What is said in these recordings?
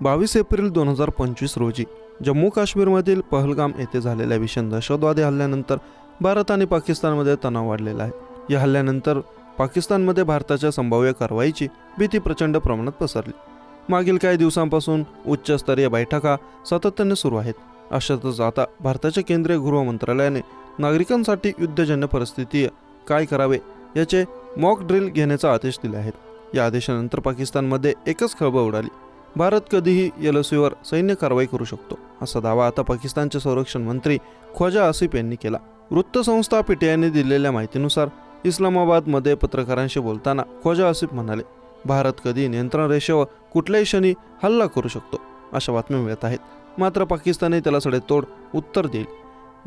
22 April 2025 रोजी जम्मू काश्मीरमधील पहलगाम येथे झालेल्या भीषण दहशतवादी हल्ल्यानंतर भारत आणि पाकिस्तानमध्ये तणाव वाढलेला आहे। या हल्ल्यानंतर पाकिस्तानमध्ये भारताच्या संभाव्य कारवाईची भीती प्रचंड प्रमाणात पसरली। मागील काही दिवसांपासून उच्चस्तरीय बैठका सातत्याने सुरू आहेत। अशातच आता भारताच्या केंद्रीय गृह मंत्रालयाने नागरिकांसाठी युद्धजन्य परिस्थिती काय करावे याचे मॉक ड्रिल घेण्याचा आदेश दिले आहेत। या आदेशानंतर पाकिस्तानमध्ये एकच खळबळ उडाली। भारत कधीही एलओसीवर सैन्य कारवाई करू शकतो असा दावा आता पाकिस्तानचे संरक्षण मंत्री ख्वाजा आसिफ यांनी केला। वृत्तसंस्था पीटीआयने दिलेल्या माहितीनुसार इस्लामाबादमध्ये पत्रकारांशी बोलताना ख्वाजा आसिफ म्हणाले, भारत कधी नियंत्रण रेषेवर कुठल्याही क्षणी हल्ला करू शकतो अशा बातम्या मिळत आहेत, मात्र पाकिस्तानने त्याला सडेतोड उत्तर देईल।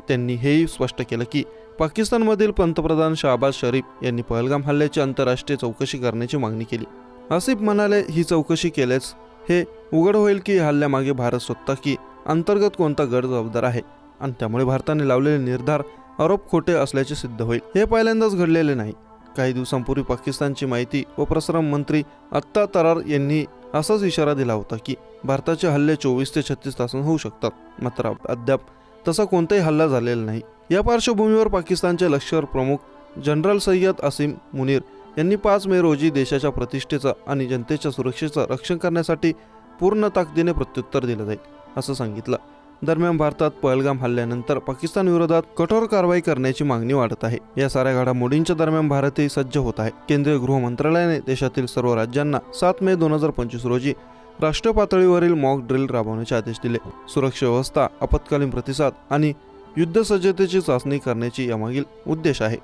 त्यांनी हेही स्पष्ट केलं की पाकिस्तानमधील पंतप्रधान शहबाज शरीफ यांनी पहलगाम हल्ल्याची आंतरराष्ट्रीय चौकशी करण्याची मागणी केली। आसिफ म्हणाले, ही चौकशी केल्यास हे उघड होईल की हल्ल्यामागे भारत स्वतः की अंतर्गत कोणता गट जबाबदार आहे आणि त्यामुळे भारताने लावलेले निर्धार आरोप खोटे असल्याचे सिद्ध होईल। हे पहिल्यांदाच घडलेले नाही। काही दिवसांपूर्वी पाकिस्तानची माहिती व प्रसारण मंत्री अत्ता तरार यांनी असाच इशारा दिला होता की भारताचे हल्ले 24 ते 36 तासांत होऊ शकतात, मात्र अद्याप तसा कोणताही हल्ला झालेला नाही। या पार्श्वभूमीवर पाकिस्तानचे लष्कर प्रमुख जनरल सय्यद असीम मुनीर यांनी 5 मे रोजी देशाच्या प्रतिष्ठेचं आणि जनतेच्या सुरक्षेचं रक्षण करण्यासाठी पूर्ण ताकदीने प्रत्युत्तर दिलं जाईल असं सांगितलं। दरम्यान भारतात पहलगाम हल्ल्यानंतर पाकिस्तान विरोधात कठोर कारवाई करण्याची मागणी वाढत आहे। या साऱ्या घडामोडींच्या दरम्यान भारतही सज्ज होत आहे। केंद्रीय गृह मंत्रालयाने देशातील सर्व राज्यांना 7 मे 2025 रोजी राष्ट्रीय पातळीवरील मॉक ड्रिल राबवण्याचे आदेश दिले। सुरक्षा व्यवस्था, आपत्कालीन प्रतिसाद आणि युद्धसज्जतेची चाचणी करण्याची यामागील उद्देश आहे।